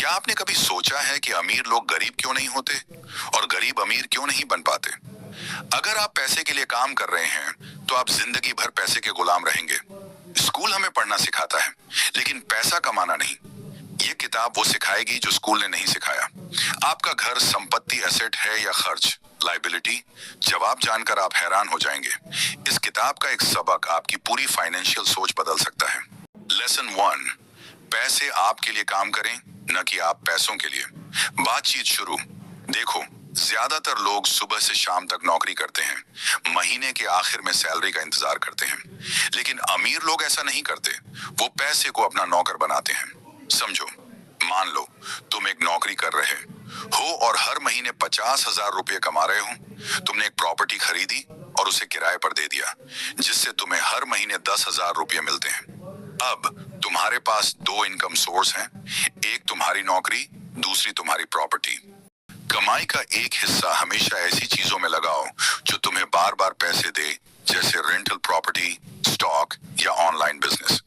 क्या आपने कभी सोचा है कि अमीर लोग गरीब क्यों नहीं होते और गरीब अमीर क्यों नहीं बन पाते? अगर आप पैसे के लिए काम कर रहे हैं तो आप जिंदगी भर पैसे के गुलाम रहेंगे। स्कूल हमें पढ़ना सिखाता है, लेकिन पैसा कमाना नहीं। ये किताब वो सिखाएगी जो स्कूल ने नहीं सिखाया। आपका घर संपत्ति एसेट है या खर्च लाइबिलिटी? जवाब जानकर आप हैरान हो जाएंगे। इस किताब का एक सबक आपकी पूरी फाइनेंशियल सोच बदल सकता है। लेसन 1, पैसे आपके लिए काम करें, न कि आप पैसों के लिए। बातचीत शुरू। देखो, ज्यादातर लोग सुबह से शाम तक नौकरी करते हैं, महीने के आखिर में सैलरी का इंतजार करते हैं। लेकिन अमीर लोग ऐसा नहीं करते। वो पैसे को अपना नौकर बनाते हैं। समझो, मान लो तुम एक नौकरी कर रहे हो और हर महीने 50,000 रुपये कमा रहे हो। तुमने एक प्रॉपर्टी खरीदी और उसे किराए पर दे दिया, जिससे तुम्हें हर महीने 10,000 रुपये मिलते हैं। अब तुम्हारे पास दो इनकम सोर्स हैं, एक तुम्हारी नौकरी, दूसरी तुम्हारी प्रॉपर्टी। कमाई का एक हिस्सा हमेशा ऐसी चीजों में लगाओ जो तुम्हें बार बार पैसे दे, जैसे रेंटल प्रॉपर्टी, स्टॉक या ऑनलाइन बिजनेस।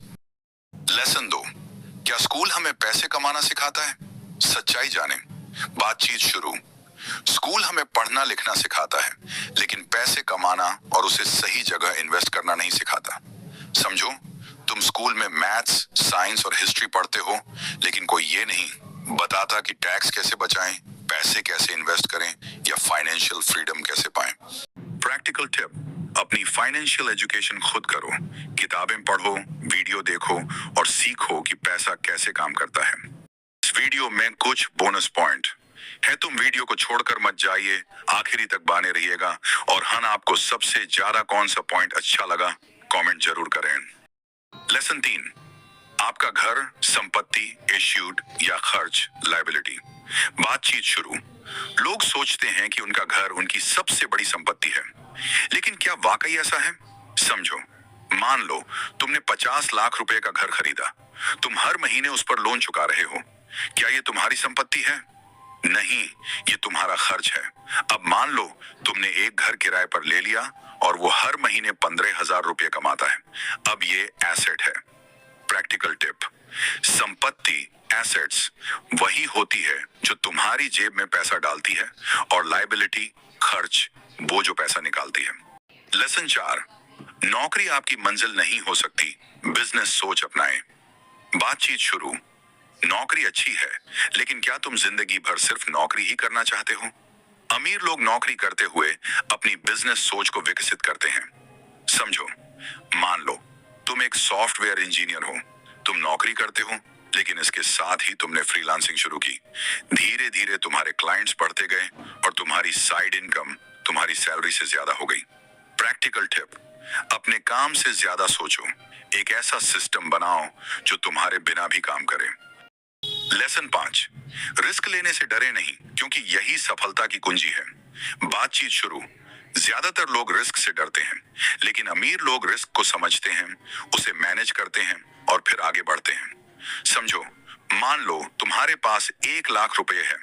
लेसन 2, क्या स्कूल हमें पैसे कमाना सिखाता है? सच्चाई जाने। बातचीत शुरू। स्कूल हमें पढ़ना लिखना सिखाता है, लेकिन पैसे कमाना और उसे सही जगह इन्वेस्ट करना नहीं सिखाता। समझो, तुम स्कूल में मैथ्स, साइंस और हिस्ट्री पढ़ते हो, लेकिन कोई ये नहीं बताता कि टैक्स कैसे बचाएं, पैसे कैसे इन्वेस्ट करें या फाइनेंशियल फ्रीडम कैसे पाएं। प्रैक्टिकल टिप, अपनी फाइनेंशियल एजुकेशन खुद करो। किताबें पढ़ो, वीडियो देखो और सीखो कि पैसा कैसे काम करता है। इस वीडियो में कुछ बोनस पॉइंट है, तुम वीडियो को छोड़कर मत जाइए, आखिरी तक बने रहिएगा। और आपको सबसे ज्यादा कौन सा पॉइंट अच्छा लगा, कमेंट जरूर करें। लेसन 3, आपका घर संपत्ति, इश्यूड या खर्च लायबिलिटी। बातचीत शुरू। लोग सोचते हैं कि उनका घर उनकी सबसे बड़ी संपत्ति है, लेकिन क्या वाकई ऐसा है? समझो, मान लो तुमने 50 लाख रुपए का घर खरीदा। तुम हर महीने उस पर लोन चुका रहे हो। क्या ये तुम्हारी संपत्ति है? नहीं, ये तुम्हारा खर्च है। अब मान लो तुमने एक घर किराए पर ले लिया और वो हर महीने 15,000 रुपये कमाता है। अब ये एसेट है। प्रैक्टिकल टिप, संपत्ति एसेट्स वही होती है जो तुम्हारी जेब में पैसा डालती है, और लायबिलिटी खर्च वो जो पैसा निकालती है। लेसन 4, नौकरी आपकी मंजिल नहीं हो सकती, बिजनेस सोच अपनाएं। बातचीत शुरू। नौकरी अच्छी है, लेकिन क्या तुम जिंदगी भर सिर्फ नौकरी ही करना चाहते हो? अमीर लोग नौकरी करते हुए अपनी बिजनेस सोच को विकसित करते हैं। समझो, मान लो तुम एक सॉफ्टवेयर इंजीनियर हो। तुम नौकरी करते हो, लेकिन इसके साथ ही तुमने फ्रीलांसिंग शुरू की। धीरे धीरे तुम्हारे क्लाइंट्स बढ़ते गए और तुम्हारी साइड इनकम तुम्हारी सैलरी से ज्यादा हो गई। प्रैक्टिकल टिप, अपने काम से ज्यादा सोचो। एक ऐसा सिस्टम बनाओ जो तुम्हारे बिना भी काम करे। लेसन 5, रिस्क लेने से डरे नहीं, क्योंकि यही सफलता की कुंजी है। बातचीत शुरू। ज्यादातर लोग रिस्क से डरते हैं, लेकिन अमीर लोग रिस्क को समझते हैं, उसे मैनेज करते हैं और फिर आगे बढ़ते हैं। समझो, मान लो तुम्हारे पास 1 लाख रुपए है।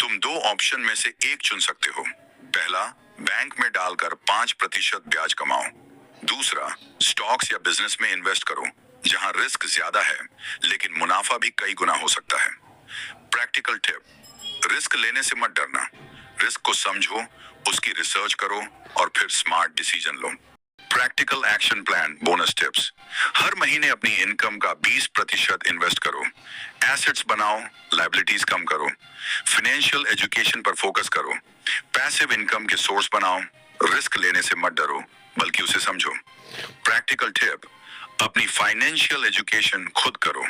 तुम दो ऑप्शन में से एक चुन सकते हो। पहला, बैंक में डालकर 5% ब्याज कमाओ। दूसरा, स्टॉक्स या बिजनेस में इन्वेस्ट करो, जहां रिस्क ज्यादा है लेकिन मुनाफा भी कई गुना हो सकता है। प्रैक्टिकल टिप, रिस्क लेने से मत डरना। रिस्क को समझो, उसकी रिसर्च करो और फिर स्मार्ट डिसीजन लो। Practical action plan bonus tips, हर महीने अपनी इनकम का 20% इन्वेस्ट करो। एसेट्स बनाओ, लायबिलिटीज कम करो। फाइनेंशियल एजुकेशन पर फोकस करो। पैसिव इनकम के सोर्स बनाओ। रिस्क लेने से मत डरो, बल्कि उसे समझो। प्रैक्टिकल टिप, अपनी फाइनेंशियल एजुकेशन खुद करो।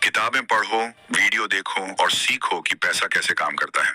किताबें पढ़ो, वीडियो देखो और सीखो कि पैसा कैसे काम करता है।